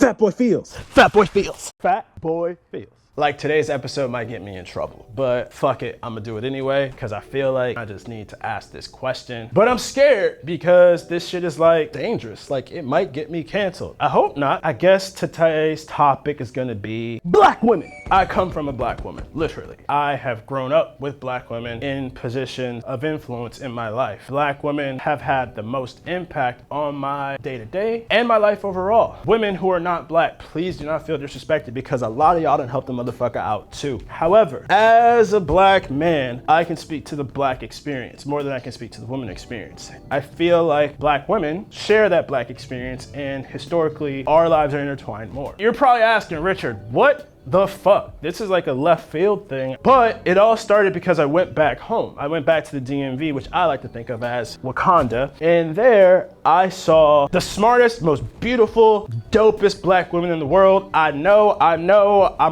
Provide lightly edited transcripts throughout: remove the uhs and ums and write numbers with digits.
Fat boy feels. Fat boy feels. Fat boy feels. Like today's episode might get me in trouble, but fuck it, I'm gonna do it anyway because I feel like I just need to ask this question. But I'm scared because this shit is like dangerous. Like it might get me canceled. I hope not. I guess today's topic is gonna be black women. I come from a black woman, literally. I have grown up with black women in positions of influence in my life. Black women have had the most impact on my day-to-day and my life overall. Women who are not black, please do not feel disrespected because a lot of y'all done helped them motherfucker out too. However, as a black man, I can speak to the black experience more than I can speak to the woman experience. I feel like black women share that black experience and historically our lives are intertwined more. You're probably asking, Richard, what the fuck? This is like a left field thing, but it all started because I went back home. I went back to the DMV, which I like to think of as Wakanda, and there I saw the smartest, most beautiful, dopest black women in the world. I know I'm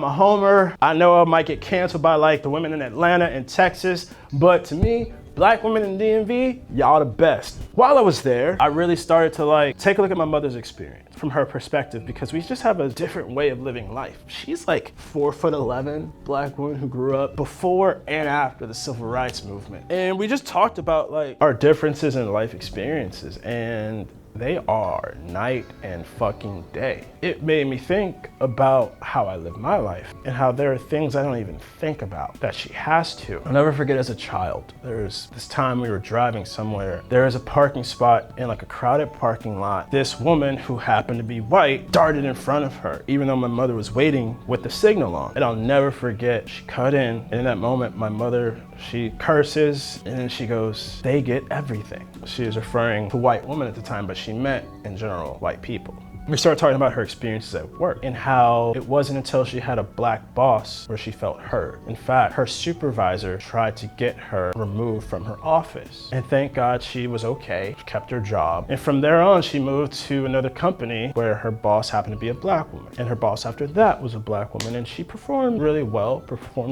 a homer. I know I might get canceled by like the women in Atlanta and Texas, but to me, black women in DMV, y'all the best. While I was there, I really started to like take a look at my mother's experience from her perspective because we just have a different way of living life. She's like 4'11", black woman who grew up before and after the civil rights movement. And we just talked about like our differences in life experiences, and they are night and fucking day. It made me think about how I live my life and how there are things I don't even think about that she has to. I'll never forget as a child, there's this time we were driving somewhere. There is a parking spot in like a crowded parking lot. This woman who happened to be white darted in front of her, even though my mother was waiting with the signal on. And I'll never forget, she cut in, and in that moment, my mother, she curses, and then she goes, "They get everything." She was referring to a white woman at the time, but she meant, in general, white people. We started talking about her experiences at work and how it wasn't until she had a black boss where she felt heard. In fact, her supervisor tried to get her removed from her office. And thank God she was okay, she kept her job. And from there on, she moved to another company where her boss happened to be a black woman. And her boss after that was a black woman, and she performed really well,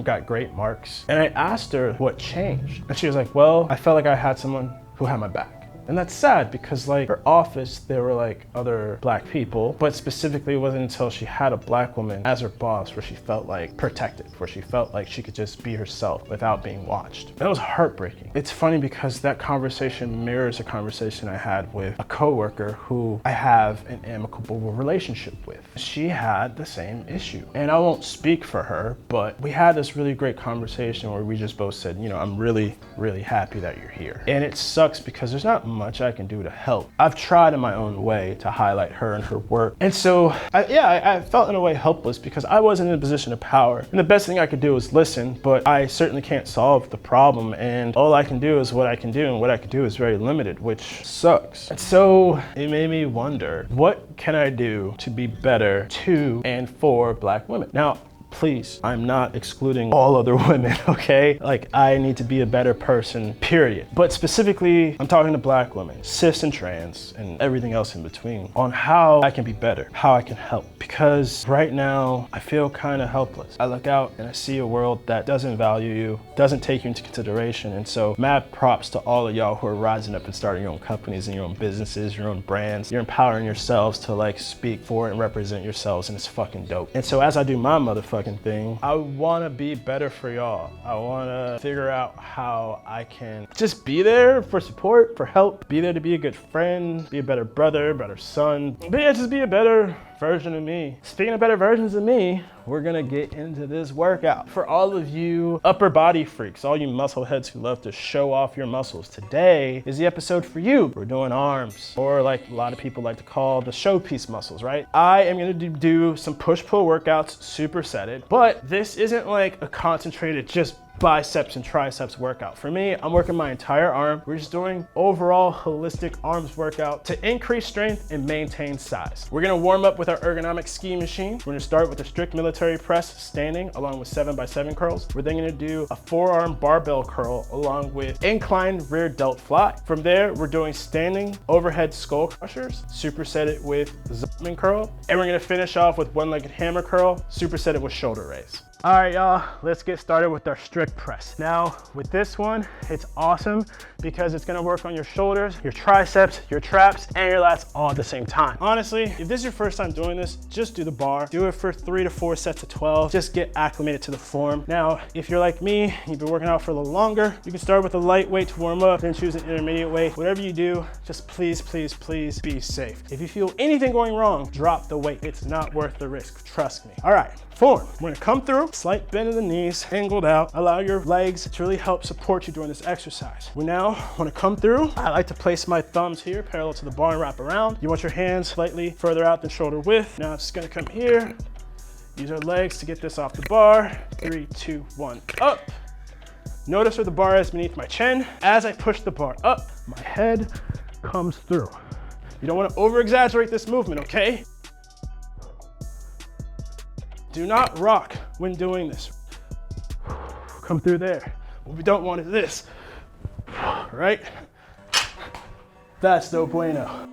got great marks. And I asked her what changed. And she was like, well, I felt like I had someone who had my back. And that's sad because like her office, there were like other black people, but specifically it wasn't until she had a black woman as her boss where she felt like protected, where she felt like she could just be herself without being watched. And it was heartbreaking. It's funny because that conversation mirrors a conversation I had with a coworker who I have an amicable relationship with. She had the same issue. And I won't speak for her, but we had this really great conversation where we just both said, you know, I'm really, really happy that you're here. And it sucks because there's not much I can do to help. I've tried in my own way to highlight her and her work. And so, I felt in a way helpless because I wasn't in a position of power. And the best thing I could do is listen, but I certainly can't solve the problem. And all I can do is what I can do, and what I can do is very limited, which sucks. And so it made me wonder, what can I do to be better to and for black women? Now, please, I'm not excluding all other women, okay? Like, I need to be a better person, period. But specifically, I'm talking to black women, cis and trans, and everything else in between, on how I can be better, how I can help. Because right now, I feel kind of helpless. I look out and I see a world that doesn't value you, doesn't take you into consideration. And so, mad props to all of y'all who are rising up and starting your own companies and your own businesses, your own brands. You're empowering yourselves to like speak for and represent yourselves, and it's fucking dope. And so as I do my motherfucking thing, I want to be better for y'all. I want to figure out how I can just be there for support, for help, be there to be a good friend, be a better brother, better son, but yeah, just be a better version of me. Speaking of better versions of me, we're gonna get into this workout. For all of you upper body freaks, all you muscle heads who love to show off your muscles, today is the episode for you. We're doing arms, or like a lot of people like to call the showpiece muscles, right? I am gonna do some push-pull workouts, supersetted, but this isn't like a concentrated just biceps and triceps workout. For me, I'm working my entire arm. We're just doing overall holistic arms workout to increase strength and maintain size. We're gonna warm up with our ergonomic ski machine. We're gonna start with a strict military press standing along with 7x7 curls. We're then gonna do a forearm barbell curl along with incline rear delt fly. From there, we're doing standing overhead skull crushers, supersetted with Zotman curl. And we're gonna finish off with one-legged hammer curl, supersetted with shoulder raise. All right, y'all, let's get started with our strict press. Now, with this one, it's awesome because it's gonna work on your shoulders, your triceps, your traps, and your lats all at the same time. Honestly, if this is your first time doing this, just do the bar. Do it for 3 to 4 sets of 12. Just get acclimated to the form. Now, if you're like me, you've been working out for a little longer, you can start with a light weight to warm up, then choose an intermediate weight. Whatever you do, just please, please, please be safe. If you feel anything going wrong, drop the weight. It's not worth the risk, trust me. All right, form. We're gonna come through, slight bend of the knees, angled out. Allow your legs to really help support you during this exercise. We now wanna come through. I like to place my thumbs here, parallel to the bar and wrap around. You want your hands slightly further out than shoulder width. Now it's just gonna come here. Use our legs to get this off the bar. 3, 2, 1, up. Notice where the bar is beneath my chin. As I push the bar up, my head comes through. You don't wanna over-exaggerate this movement, okay? Do not rock when doing this. Come through there. What we don't want is this, right? That's no bueno.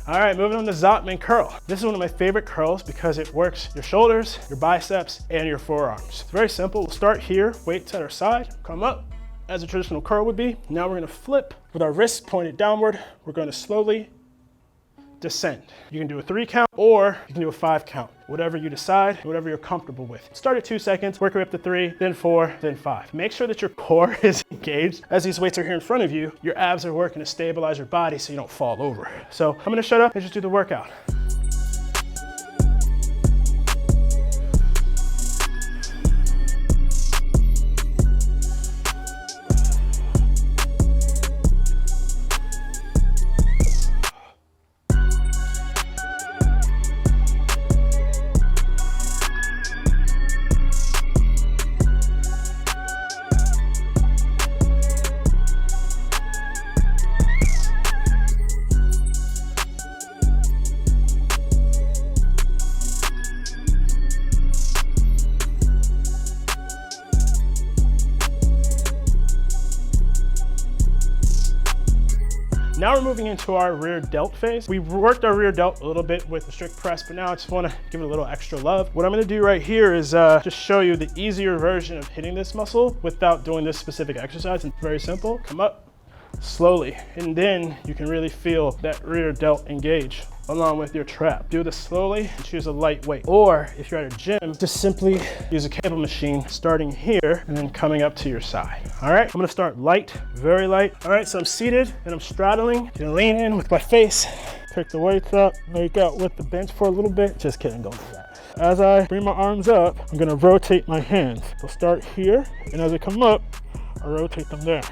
All right, moving on to Zotman curl. This is one of my favorite curls because it works your shoulders, your biceps, and your forearms. It's very simple. We'll start here, weights at our side, come up as a traditional curl would be. Now we're gonna flip with our wrists pointed downward. We're gonna slowly descend. You can do a 3 count or you can do a 5 count, whatever you decide, whatever you're comfortable with. Start at 2 seconds, work your way up to 3, then 4, then 5. Make sure that your core is engaged. As these weights are here in front of you, your abs are working to stabilize your body so you don't fall over. So I'm gonna shut up and just do the workout. Now we're moving into our rear delt phase. We worked our rear delt a little bit with the strict press, but now I just wanna give it a little extra love. What I'm gonna do right here is just show you the easier version of hitting this muscle without doing this specific exercise. It's very simple. Come up slowly, and then you can really feel that rear delt engage along with your trap. Do this slowly and choose a light weight. Or if you're at a gym, just simply use a cable machine starting here and then coming up to your side. All right, I'm gonna start light, very light. All right, so I'm seated and I'm straddling. I'm gonna lean in with my face, pick the weights up, make out with the bench for a little bit. Just kidding, don't do that. As I bring my arms up, I'm gonna rotate my hands. So start here, and as I come up, I rotate them there.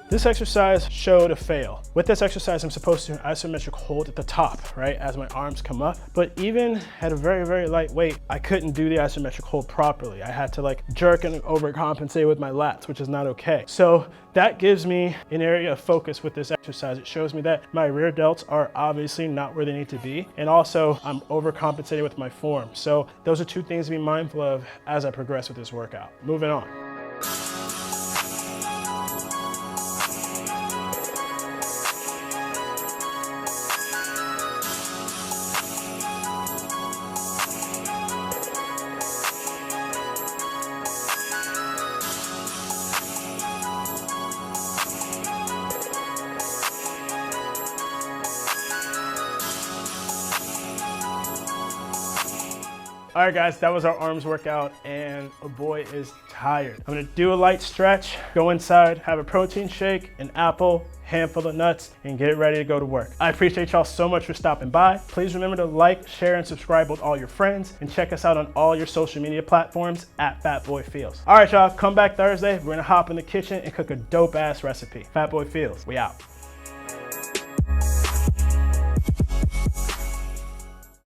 This exercise showed a fail. With this exercise, I'm supposed to do an isometric hold at the top, right, as my arms come up. But even at a very, very light weight, I couldn't do the isometric hold properly. I had to like jerk and overcompensate with my lats, which is not okay. So that gives me an area of focus with this exercise. It shows me that my rear delts are obviously not where they need to be. And also I'm overcompensating with my form. So those are 2 things to be mindful of as I progress with this workout. Moving on. All right, guys, that was our arms workout, and a boy is tired. I'm gonna do a light stretch, go inside, have a protein shake, an apple, handful of nuts, and get ready to go to work. I appreciate y'all so much for stopping by. Please remember to like, share, and subscribe with all your friends, and check us out on all your social media platforms at Fat Boy Feels. All right, y'all, come back Thursday. We're gonna hop in the kitchen and cook a dope ass recipe. Fat Boy Feels, we out.